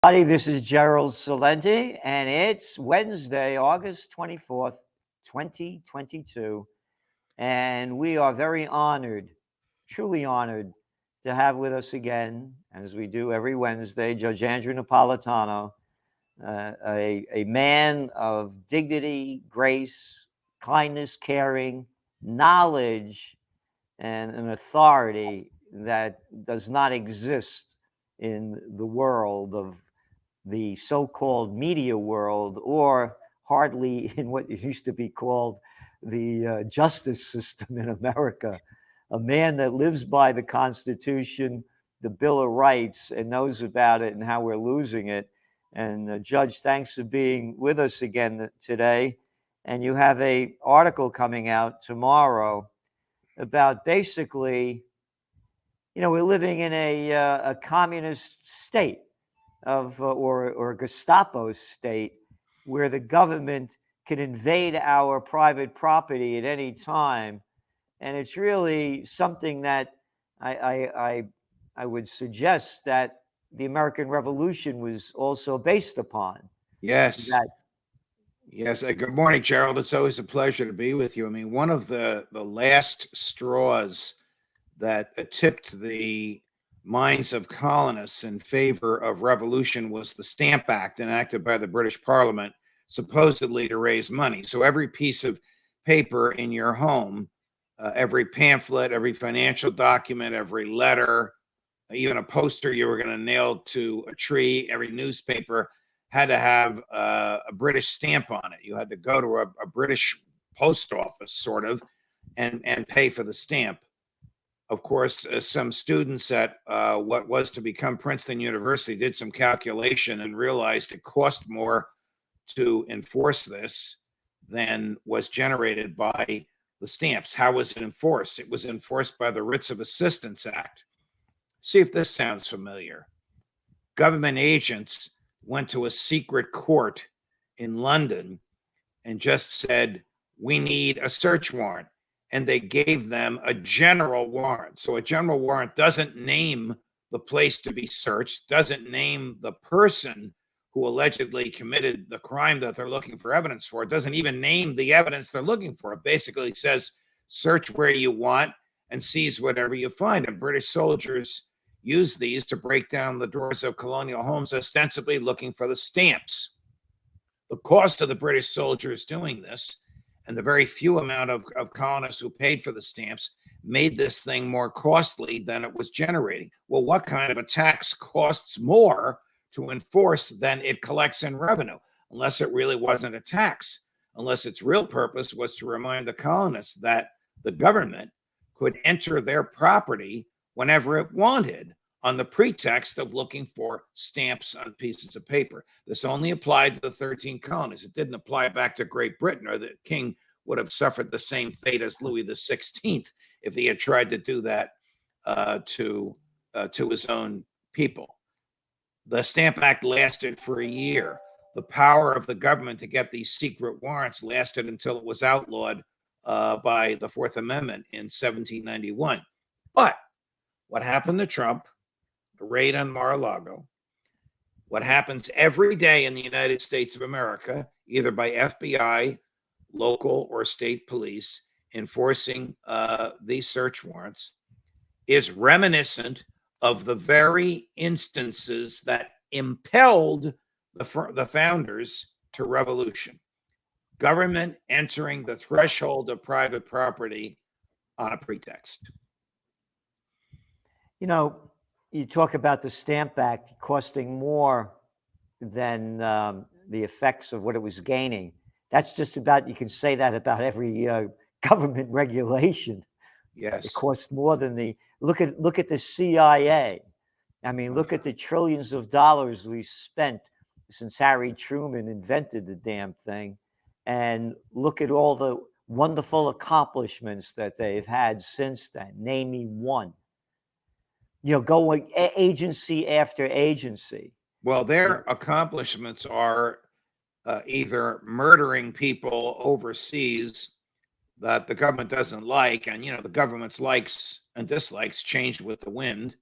This is Gerald Celente, and it's Wednesday, August 24th, 2022. And we are very honored, truly honored, to have with us again, as we do every Wednesday, Judge Andrew Napolitano, a man of dignity, grace, kindness, caring, knowledge, and an authority that does not exist in the world of the so-called media world, or hardly in what used to be called the justice system in America. A man that lives by the Constitution, the Bill of Rights, and knows about it and how we're losing it. And Judge, thanks for being with us again today. And you have an article coming out tomorrow about basically, we're living in a communist state or a Gestapo state where the government can invade our private property at any time. And it's really something that I would suggest that the American Revolution was also based upon. Yes. That, Yes. Good morning, Gerald. It's always a pleasure to be with you. I mean, one of the last straws that tipped the minds of colonists in favor of revolution was the Stamp Act enacted by the British Parliament, supposedly to raise money. So every piece of paper in your home, every pamphlet, every financial document, every letter, even a poster you were going to nail to a tree, every newspaper had to have a British stamp on it. You had to go to a British post office, sort of, and pay for the stamp. Of course, some students at what was to become Princeton University did some calculation and realized it cost more to enforce this than was generated by the stamps. How was it enforced? It was enforced by the Writs of Assistance Act. See if this sounds familiar. Government agents went to a secret court in London and just said, we need a search warrant. And they gave them a general warrant. So a general warrant doesn't name the place to be searched, doesn't name the person who allegedly committed the crime that they're looking for evidence for. It doesn't even name the evidence they're looking for. It basically says, search where you want and seize whatever you find. And British soldiers used these to break down the doors of colonial homes, ostensibly looking for the stamps. The cost of the British soldiers doing this, and the very few amount of colonists who paid for the stamps, made this thing more costly than it was generating. Well, what kind of a tax costs more to enforce than it collects in revenue? Unless it really wasn't a tax, unless its real purpose was to remind the colonists that the government could enter their property whenever it wanted on the pretext of looking for stamps on pieces of paper. This only applied to the 13 colonies. It didn't apply back to Great Britain, or the king would have suffered the same fate as Louis XVI if he had tried to do that to his own people. The Stamp Act lasted for a year. The power of the government to get these secret warrants lasted until it was outlawed by the Fourth Amendment in 1791. But what happened to Trump, the raid on Mar-a-Lago, what happens every day in the United States of America, either by FBI, local or state police, enforcing these search warrants, is reminiscent of the very instances that impelled the founders to revolution. Government entering the threshold of private property on a pretext. You talk about the Stamp Act costing more than the effects of what it was gaining. That's just about, you can say that about every government regulation. Yes. It costs more than look at the CIA. I mean, look at the trillions of dollars we've spent since Harry Truman invented the damn thing. And look at all the wonderful accomplishments that they've had since then. Name me one. Going agency after agency. Well, their accomplishments are either murdering people overseas that the government doesn't like, and the government's likes and dislikes changed with the wind,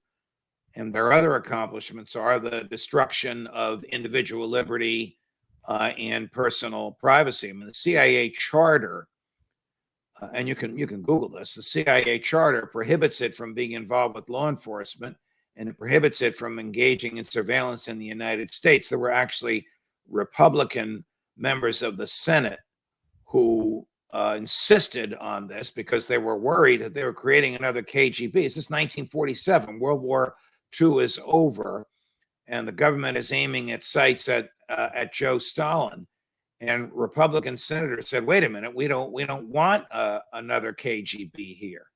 And their other accomplishments are the destruction of individual liberty and personal privacy. I mean, the CIA charter, and you can Google this. The CIA charter prohibits it from being involved with law enforcement, and it prohibits it from engaging in surveillance in the United States. There were actually Republican members of the Senate who insisted on this because they were worried that they were creating another KGB. This is 1947. World War II is over, and the government is aiming its sights at Joe Stalin. And Republican senators said, "Wait a minute, we don't want another KGB here."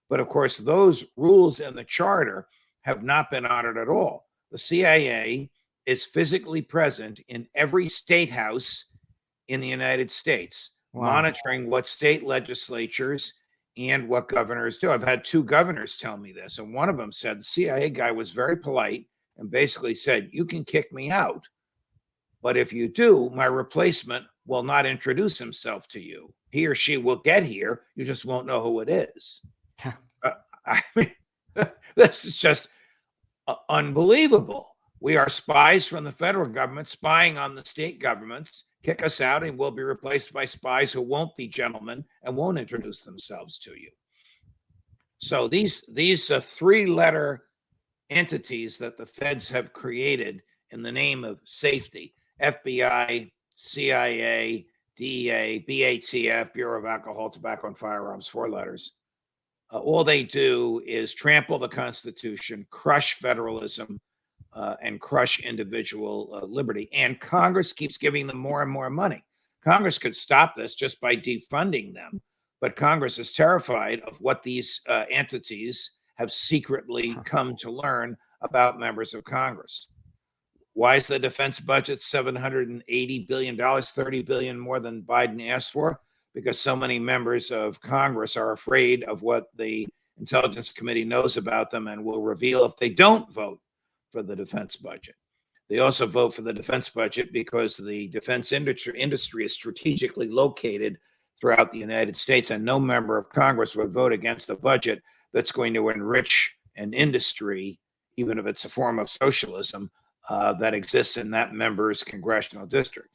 But of course, those rules in the charter have not been honored at all. The CIA is physically present in every state house in the United States, monitoring what state legislatures and what governors do. I've had two governors tell me this, and one of them said the CIA guy was very polite and basically said, "You can kick me out, but if you do, my replacement will not introduce himself to you. He or she will get here. You just won't know who it is." I mean, this is just unbelievable. We are spies from the federal government spying on the state governments. Kick us out and we'll be replaced by spies who won't be gentlemen and won't introduce themselves to you. So these three-letter entities that the feds have created in the name of safety, FBI, CIA, DEA, BATF, Bureau of Alcohol, Tobacco, and Firearms, 4 letters. All they do is trample the Constitution, crush federalism, and crush individual liberty. And Congress keeps giving them more and more money. Congress could stop this just by defunding them, but Congress is terrified of what these entities have secretly come to learn about members of Congress. Why is the defense budget $780 billion, $30 billion more than Biden asked for? Because so many members of Congress are afraid of what the Intelligence Committee knows about them and will reveal if they don't vote for the defense budget. They also vote for the defense budget because the defense industry is strategically located throughout the United States, and no member of Congress would vote against a budget that's going to enrich an industry, even if it's a form of socialism, that exists in that member's congressional district.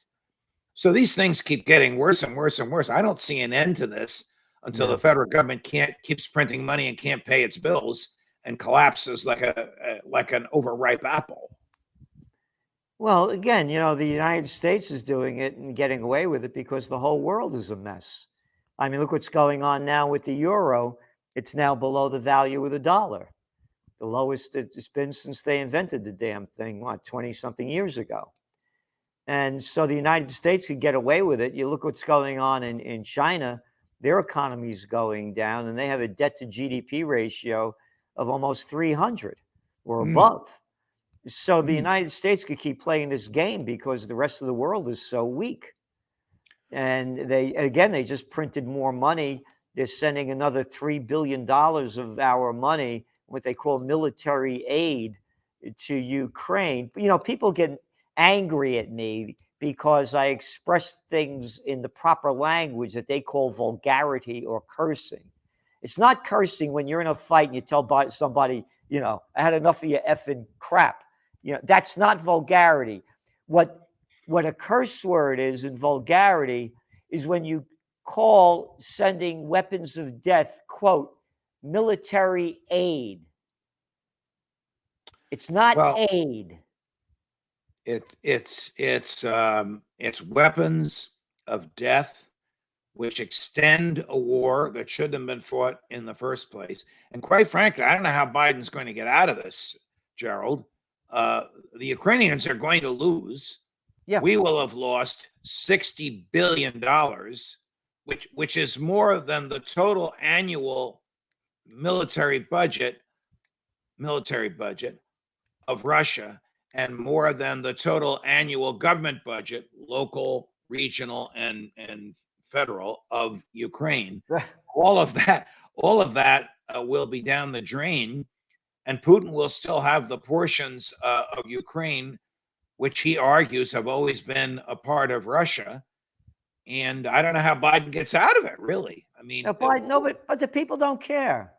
So these things keep getting worse and worse and worse. I don't see an end to this until the federal government keeps printing money and can't pay its bills and collapses like an overripe apple. Well, again, the United States is doing it and getting away with it because the whole world is a mess. I mean, look what's going on now with the euro. It's now below the value of the dollar, the lowest it's been since they invented the damn thing, 20-something years ago. And so the United States could get away with it. You look what's going on in China. Their economy is going down, and they have a debt to GDP ratio of almost 300 or above. So the United States could keep playing this game because the rest of the world is so weak. And they just printed more money. They're sending another $3 billion of our money, what they call military aid, to Ukraine. People get angry at me because I express things in the proper language that they call vulgarity or cursing. It's not cursing when you're in a fight and you tell somebody, I had enough of your effing crap. That's not vulgarity. What a curse word is in vulgarity is when you call sending weapons of death, quote, military aid. It's not aid. It's weapons of death which extend a war that shouldn't have been fought in the first place. And quite frankly, I don't know how Biden's going to get out of this, Gerald. The Ukrainians are going to lose. Yeah. We will have lost $60 billion, which is more than the total annual military budget of Russia, and more than the total annual government budget, local, regional, and federal, of Ukraine. All of that will be down the drain, and Putin will still have the portions of Ukraine which he argues have always been a part of Russia. And I don't know how Biden gets out of it, really. I mean, Biden, no, but the people don't care.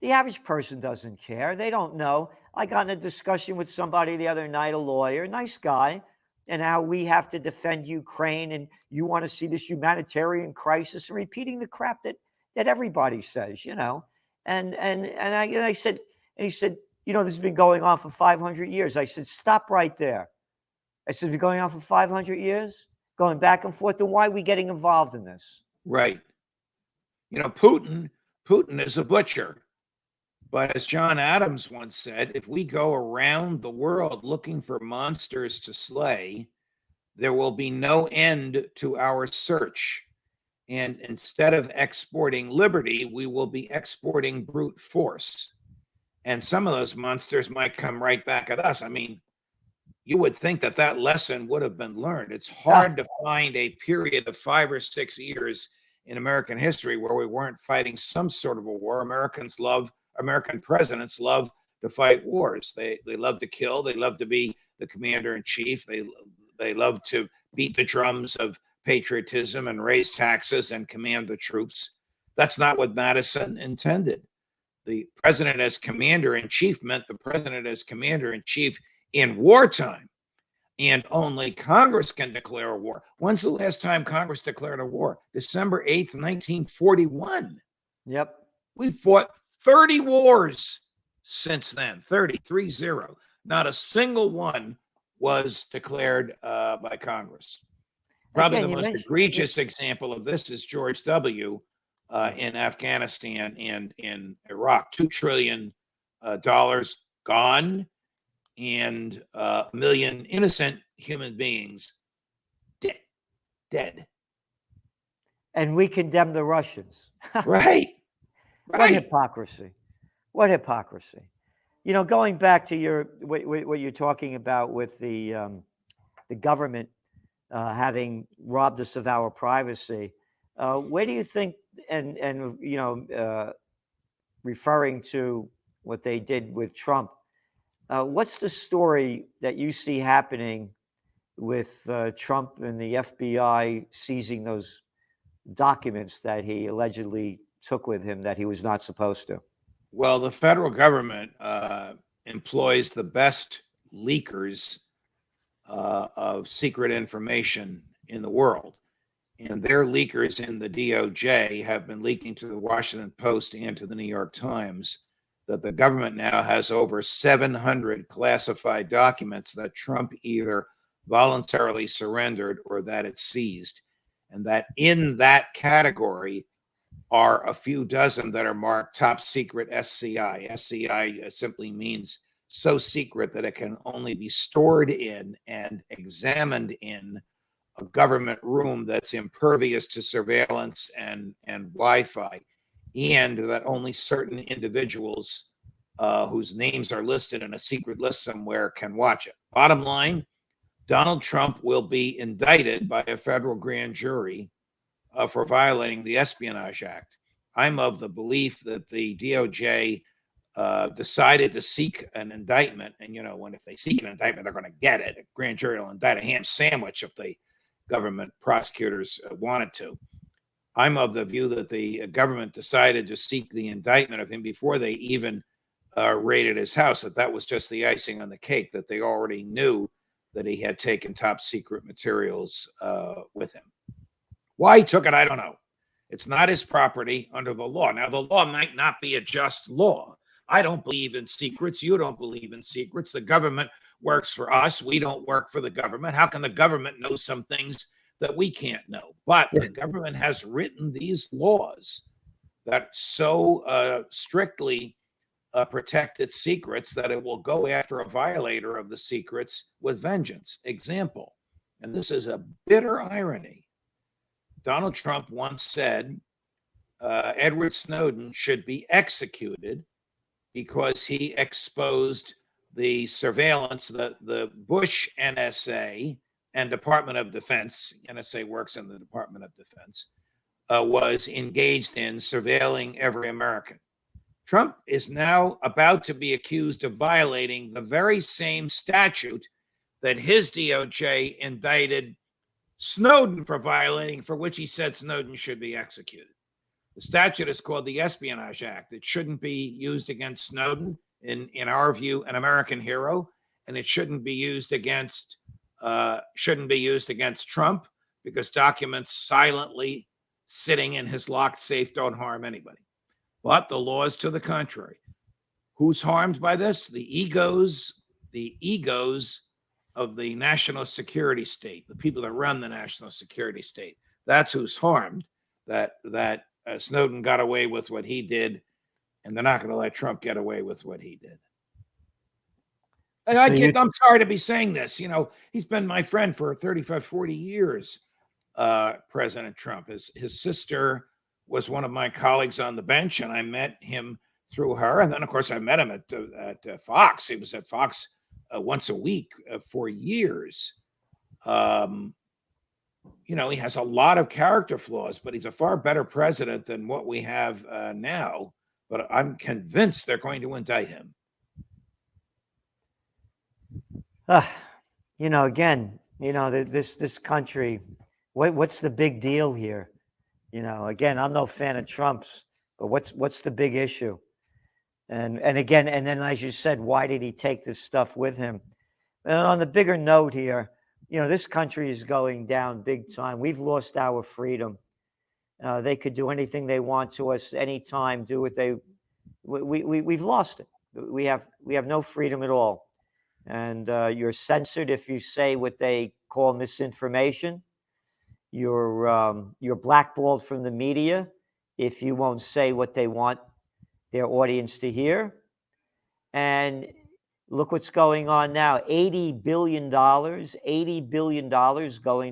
The average person doesn't care. They don't know. I got in a discussion with somebody the other night, a lawyer, nice guy, and how we have to defend Ukraine and you want to see this humanitarian crisis and repeating the crap that everybody says, you know. And I said, and he said, you know, this has been going on for 500 years. I said, stop right there. I said, it's been going on for 500 years, going back and forth. Then why are we getting involved in this? Right. You know, Putin is a butcher. But as John Adams once said, if we go around the world looking for monsters to slay, there will be no end to our search. And instead of exporting liberty, we will be exporting brute force. And some of those monsters might come right back at us. I mean, you would think that that lesson would have been learned. It's hard to find a period of 5 or 6 years in American history where we weren't fighting some sort of a war. American presidents love to fight wars. They love to kill. They love to be the commander in chief. They love to beat the drums of patriotism and raise taxes and command the troops. That's not what Madison intended. The president as commander in chief meant the president as commander in chief in wartime, and only Congress can declare a war. When's the last time Congress declared a war? December 8th, 1941. Yep. We fought 30 wars since then, 30. Not a single one was declared by Congress. Probably Again, the most egregious example of this is George W. In Afghanistan and in Iraq. $2 trillion gone, and a million innocent human beings dead. And we condemn the Russians. Right. What hypocrisy. What hypocrisy. You know, going back to what you're talking about with the government having robbed us of our privacy, where do you think, and you know, referring to what they did with Trump, what's the story that you see happening with Trump and the FBI seizing those documents that he allegedly took with him that he was not supposed to? Well, the federal government employs the best leakers of secret information in the world. And their leakers in the DOJ have been leaking to the Washington Post and to the New York Times that the government now has over 700 classified documents that Trump either voluntarily surrendered or that it seized. And that in that category are a few dozen that are marked top secret SCI. SCI simply means so secret that it can only be stored in and examined in a government room that's impervious to surveillance and Wi-Fi, and that only certain individuals whose names are listed in a secret list somewhere can watch it. Bottom line, Donald Trump will be indicted by a federal grand jury for violating the Espionage Act. I'm of the belief that the DOJ decided to seek an indictment, and you know, if they seek an indictment, they're going to get it. A grand jury will indict a ham sandwich if the government prosecutors wanted to. I'm of the view that the government decided to seek the indictment of him before they even raided his house, that was just the icing on the cake, that they already knew that he had taken top secret materials with him. Why he took it, I don't know. It's not his property under the law. Now, the law might not be a just law. I don't believe in secrets. You don't believe in secrets. The government works for us. We don't work for the government. How can the government know some things that we can't know? But the government has written these laws that so strictly protect its secrets that it will go after a violator of the secrets with vengeance. Example, and this is a bitter irony. Donald Trump once said Edward Snowden should be executed because he exposed the surveillance that the Bush NSA and Department of Defense, NSA works in the Department of Defense, was engaged in surveilling every American. Trump is now about to be accused of violating the very same statute that his DOJ indicted Snowden for violating, for which he said Snowden should be executed. The statute is called the Espionage Act. It shouldn't be used against Snowden, in our view, an American hero, and it shouldn't be used against Trump, because documents silently sitting in his locked safe don't harm anybody. But the law is to the contrary. Who's harmed by this? The egos of the national security state, the people that run the national security state. That's who's harmed. That Snowden got away with what he did, and they're not going to let Trump get away with what he did. And I'm sorry to be saying this. He's been my friend for 35, 40 years, President Trump. His sister was one of my colleagues on the bench, and I met him through her. And then, of course, I met him at Fox. He was at Fox once a week for years. He has a lot of character flaws, but he's a far better president than what we have now. But I'm convinced they're going to indict him. Again, this country, what's the big deal here? Again, I'm no fan of Trump's, but what's the big issue? And again, and then as you said, why did he take this stuff with him? And on the bigger note here, this country is going down big time. We've lost our freedom. They could do anything they want to us anytime, do what we've lost it. We have no freedom at all. And you're censored if you say what they call misinformation. You're blackballed from the media if you won't say what they want their audience to hear. And look what's going on now. $80 billion going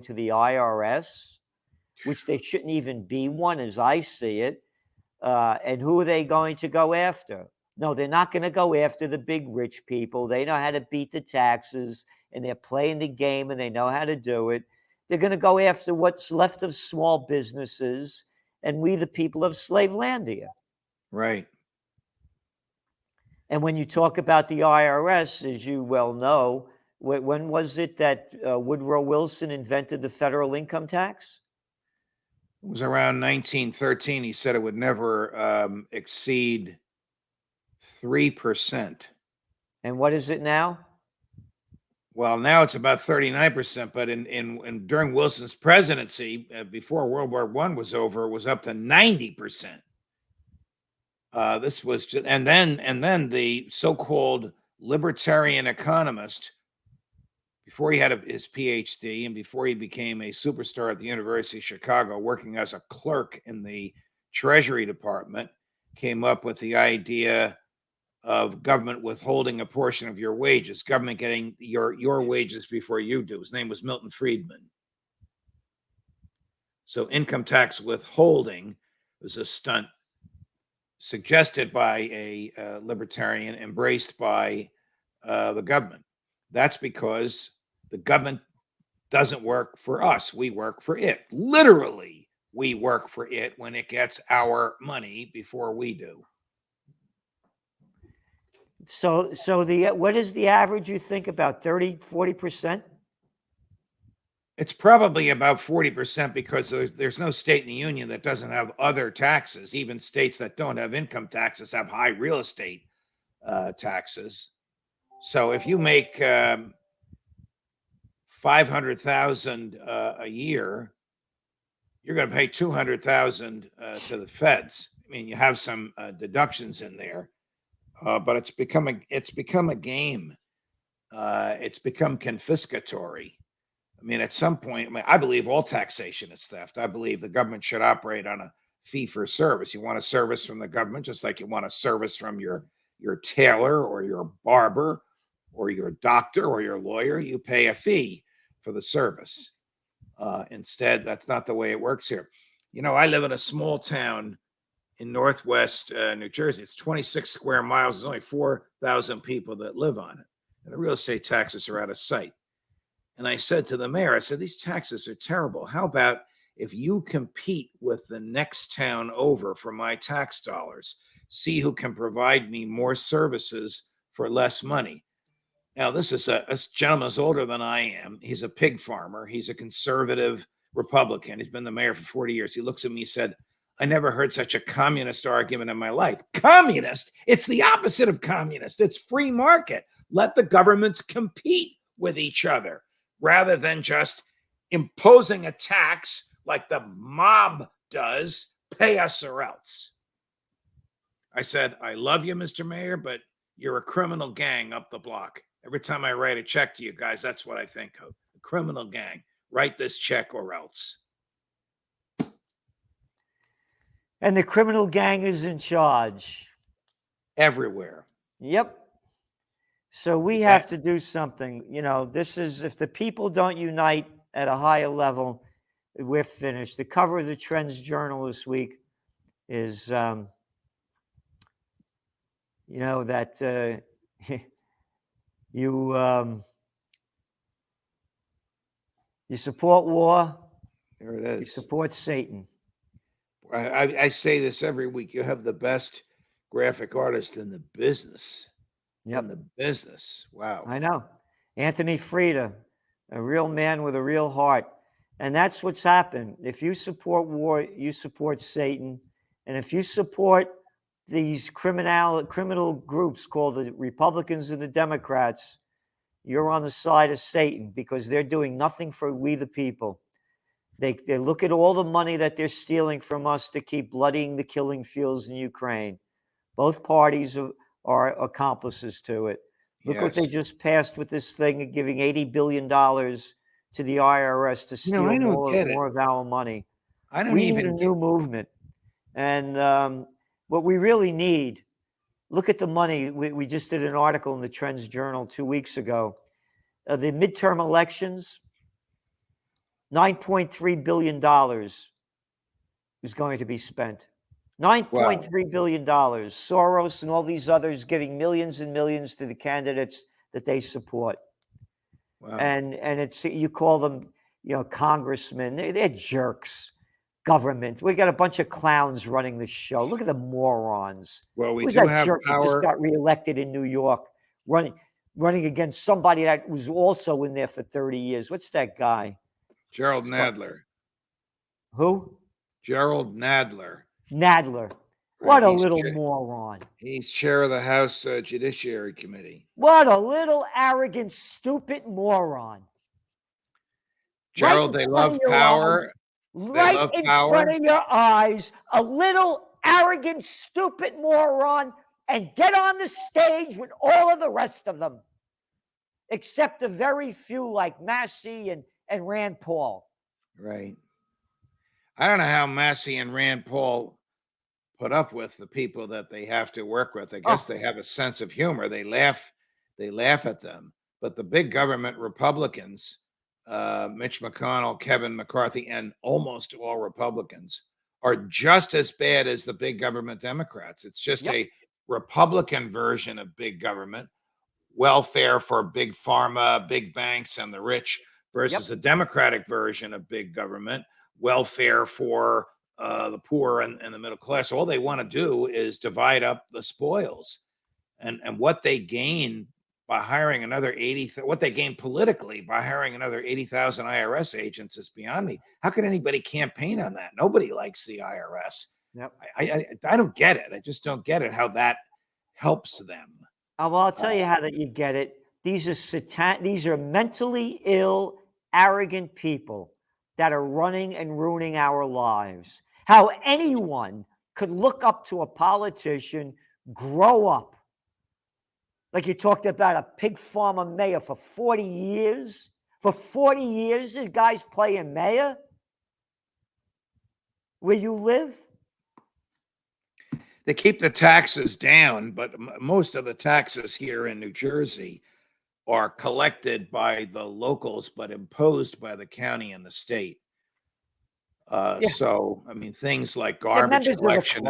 to the IRS, which they shouldn't even be one, as I see it. And who are they going to go after? No, they're not going to go after the big rich people. They know how to beat the taxes, and they're playing the game, and they know how to do it. They're going to go after what's left of small businesses and we, the people of Slavelandia. Right. And when you talk about the IRS, as you well know, when was it that Woodrow Wilson invented the federal income tax? It was around 1913. He said it would never exceed 3%. And what is it now? Well, now it's about 39%, but in during Wilson's presidency, before World War I was over, it was up to 90%. This was just, and then the so-called libertarian economist, before he had his PhD and before he became a superstar at the University of Chicago, working as a clerk in the Treasury Department, came up with the idea of government withholding a portion of your wages, government getting your wages before you do. His name was Milton Friedman. So income tax withholding was a stunt suggested by a libertarian, embraced by the government. That's because the government doesn't work for us. We work for it. Literally, we work for it when it gets our money before we do. So what is the average, you think, about 30, 40%? It's probably about 40%, because there's no state in the union that doesn't have other taxes. Even states that don't have income taxes have high real estate taxes. So if you make $500,000 a year, you're going to pay $200,000 to the feds. I mean, you have some deductions in there. But it's become a game. It's become confiscatory. I mean, at some point, I believe all taxation is theft. I believe the government should operate on a fee for service. You want a service from the government, just like you want a service from your tailor or your barber or your doctor or your lawyer. You pay a fee for the service. Instead, that's not the way it works here. I live in a small town in Northwest New Jersey. It's 26 square miles. There's only 4,000 people that live on it. And the real estate taxes are out of sight. And I said to the mayor, I said, these taxes are terrible. How about if you compete with the next town over for my tax dollars, see who can provide me more services for less money. Now, this gentleman's older than I am. He's a pig farmer. He's a conservative Republican. He's been the mayor for 40 years. He looks at me and said, I never heard such a communist argument in my life. Communist? It's the opposite of communist. It's free market. Let the governments compete with each other rather than just imposing a tax like the mob does, pay us or else. I said, I love you, Mr. Mayor, but you're a criminal gang up the block. Every time I write a check to you guys, that's what I think of. A criminal gang. Write this check or else. And the criminal gang is in charge. Everywhere. Yep. So we have to do something. You know, this is, if the people don't unite at a higher level, we're finished. The cover of the Trends Journal this week is, you know, that you support war. There it is. You support Satan. I say this every week. You have the best graphic artist in the business. Yep. In the business. Wow. I know. Anthony Frieda, a real man with a real heart. And that's what's happened. If you support war, you support Satan. And if you support these criminal groups called the Republicans and the Democrats, you're on the side of Satan, because they're doing nothing for we the people. They look at all the money that they're stealing from us to keep bloodying the killing fields in Ukraine. Both parties are accomplices to it. Look what they just passed with this thing of giving $80 billion to the IRS to steal more of our money. We need a new movement. And what we really need, look at the money. We just did an article in the Trends Journal 2 weeks ago. The midterm elections, $9.3 billion is going to be spent. $9.3 billion. Soros and all these others giving millions and millions to the candidates that they support. Wow. And it's, you call them, you know, congressmen. They're jerks. Government. We got a bunch of clowns running the show. Look at the morons. Well, we do have jerk power. That just got reelected in New York, running against somebody that was also in there for 30 years. What's that guy? Gerald Nadler. Who? Gerald Nadler. Nadler. What a little moron. He's chair of the House Judiciary Committee. What a little arrogant, stupid moron. Gerald, they love power. Right in front of your eyes, a little arrogant, stupid moron, and get on the stage with all of the rest of them, except a very few like Massey and Rand Paul. Right. I don't know how Massey and Rand Paul put up with the people that they have to work with. I guess they have a sense of humor. They laugh at them. But the big government Republicans, Mitch McConnell, Kevin McCarthy, and almost all Republicans are just as bad as the big government Democrats. It's just a Republican version of big government, welfare for big pharma, big banks, and the rich, versus a Democratic version of big government, welfare for the poor and the middle class. All they want to do is divide up the spoils, and what they gain by hiring another 80, what they gain politically by hiring another 80,000 IRS agents is beyond me. How can anybody campaign on that? Nobody likes the IRS. Yep. I don't get it. I just don't get it, how that helps them. Well, I'll tell you how that you get it. These are mentally ill, arrogant people that are running and ruining our lives. How anyone could look up to a politician, grow up, like you talked about a pig farmer mayor for 40 years. For 40 years, this guy's playing mayor where you live. They keep the taxes down, but most of the taxes here in New Jersey are collected by the locals, but imposed by the county and the state. So, I mean, things like garbage collection.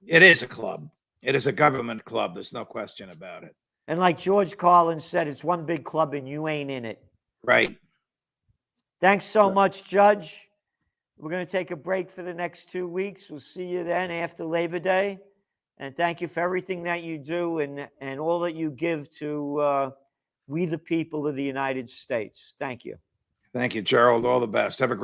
It is a club. It is a government club. There's no question about it. And like George Carlin said, it's one big club and you ain't in it. Right. Thanks so much, Judge. We're going to take a break for the next 2 weeks. We'll see you then after Labor Day. And thank you for everything that you do and all that you give to we the people of the United States. Thank you. Thank you, Gerald. All the best. Have a great